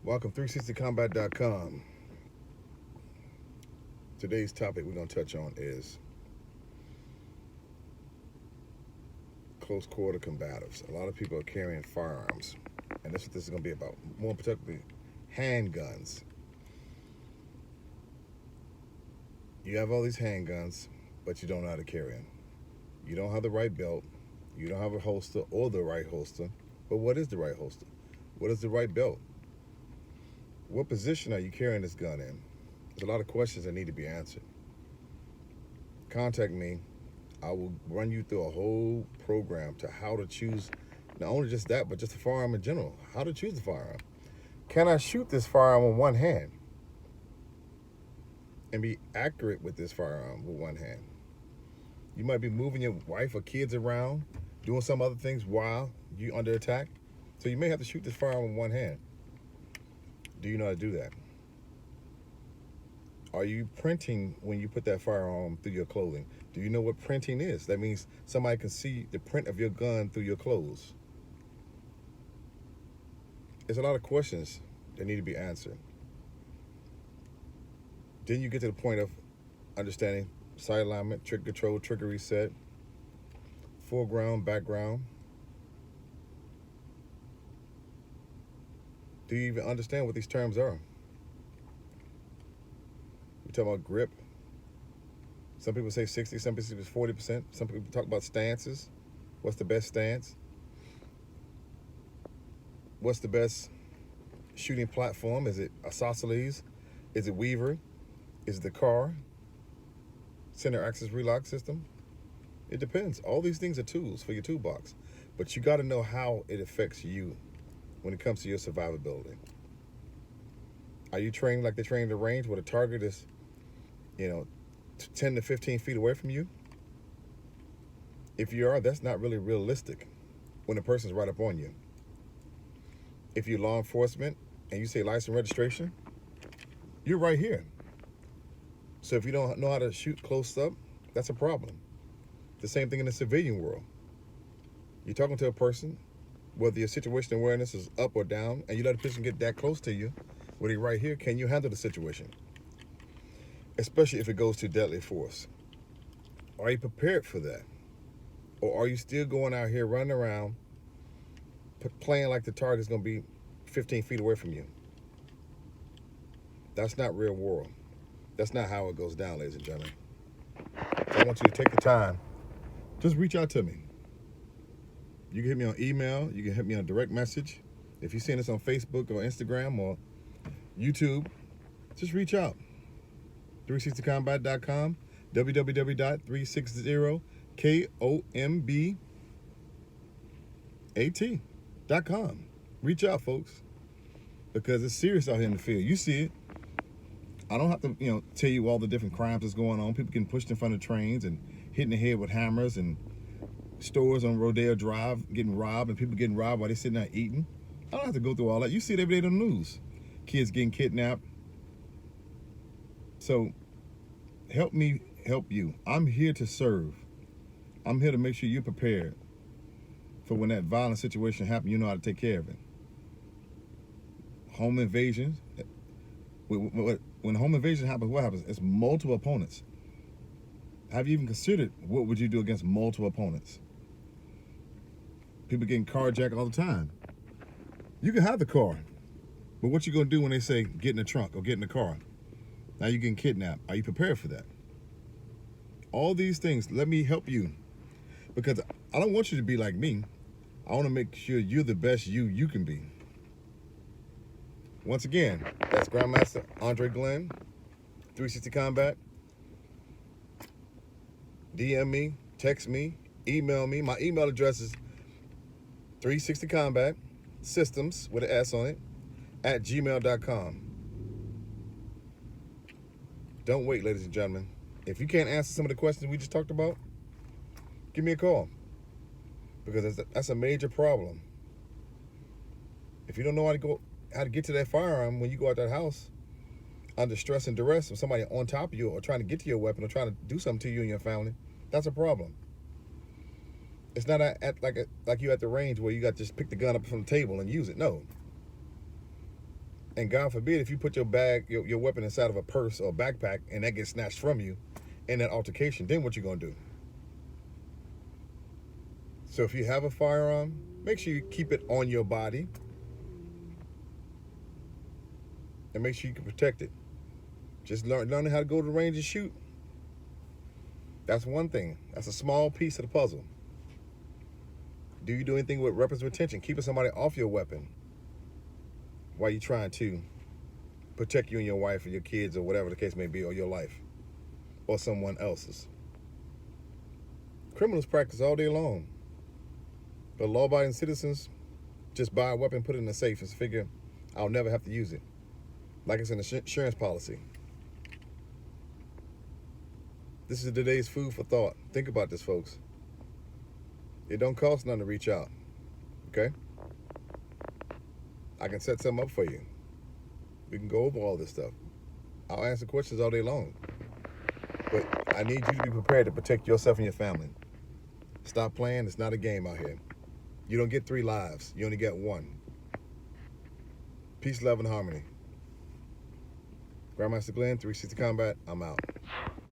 Welcome 360combat.com. Today's topic we're going to touch on is close quarter combatives. A lot of people are carrying firearms, and that's what this is going to be about. More particularly, handguns. You have all these handguns, but you don't know how to carry them. You don't have the right belt. You don't have a holster or the right holster. But what is the right holster? What is the right belt? What position are you carrying this gun in? There's a lot of questions that need to be answered. Contact me. I will run you through a whole program to how to choose not only just that, but just the firearm in general. How to choose the firearm. Can I shoot this firearm with one hand and be accurate with this firearm with one hand? You might be moving your wife or kids around, doing some other things while you're under attack. So you may have to shoot this firearm with one hand. Do you know how to do that? Are you printing when you put that firearm through your clothing? Do you know what printing is? That means somebody can see the print of your gun through your clothes. There's a lot of questions that need to be answered. Then you get to the point of understanding sight alignment, trigger control, trigger reset, foreground, background. Do you even understand what these terms are? We talk about grip. Some people say 60, some people say 40%. Some people talk about stances. What's the best stance? What's the best shooting platform? Is it isosceles? Is it Weaver? Is it the car? Center axis relock system? It depends. All these things are tools for your toolbox. But you got to know how it affects you when it comes to your survivability. Are you trained like they train in the range where the target is, 10 to 15 feet away from you? If you are, that's not really realistic when the person's right up on you. If you're law enforcement and you say license and registration, you're right here. So if you don't know how to shoot close up, that's a problem. The same thing in the civilian world. You're talking to a person, whether your situational awareness is up or down, and you let a person get that close to you, where they're right here, can you handle the situation? Especially if it goes to deadly force. Are you prepared for that? Or are you still going out here running around, playing like the target's gonna be 15 feet away from you? That's not real world. That's not how it goes down, ladies and gentlemen. So I want you to take the time, just reach out to me. You can hit me on email, you can hit me on direct message. If you're seeing this on Facebook or Instagram or YouTube, just reach out. 360combat.com, www.360kombat.com. Reach out, folks, because it's serious out here in the field. You see it. I don't have to, tell you all the different crimes that's going on. People getting pushed in front of trains and hitting the head with hammers, and stores on Rodeo Drive getting robbed, and people getting robbed while they're sitting there eating. I don't have to go through all that. You see it every day on the news. Kids getting kidnapped. So help me help you. I'm here to serve. I'm here to make sure you're prepared for when that violent situation happens. You know how to take care of it. Home invasions. When home invasion happens, what happens? It's multiple opponents. Have you even considered what would you do against multiple opponents? People getting carjacked all the time. You can have the car, but what you gonna do when they say get in the trunk or get in the car? Now you're getting kidnapped. Are you prepared for that? All these things, let me help you, because I don't want you to be like me. I want to make sure you're the best you can be. Once again, that's Grandmaster Andre Glenn, 360 Combat. DM me, text me, email me. My email address is 360combat systems with an S on it at gmail.com. Don't wait, ladies and gentlemen. If you can't answer some of the questions we just talked about, give me a call, because that's a major problem. If you don't know how to get to that firearm when you go out that house under stress and duress, or somebody on top of you or trying to get to your weapon or trying to do something to you and your family, that's a problem. It's not like you at the range where you got to just pick the gun up from the table and use it. No. And God forbid if you put your bag, your weapon inside of a purse or a backpack and that gets snatched from you in that altercation, then what you gonna do? So if you have a firearm, make sure you keep it on your body and make sure you can protect it. Just learning how to go to the range and shoot. That's one thing. That's a small piece of the puzzle. Do you do anything with weapons retention? Keeping somebody off your weapon while you're trying to protect you and your wife or your kids or whatever the case may be, or your life or someone else's. Criminals practice all day long, but law-abiding citizens just buy a weapon, put it in a safe, and figure I'll never have to use it, like it's an insurance policy. This is today's food for thought. Think about this, folks. It don't cost nothing to reach out, okay? I can set something up for you. We can go over all this stuff. I'll answer questions all day long. But I need you to be prepared to protect yourself and your family. Stop playing. It's not a game out here. You don't get 3 lives. You only get 1. Peace, love, and harmony. Grandmaster Glenn, 360 Combat, I'm out.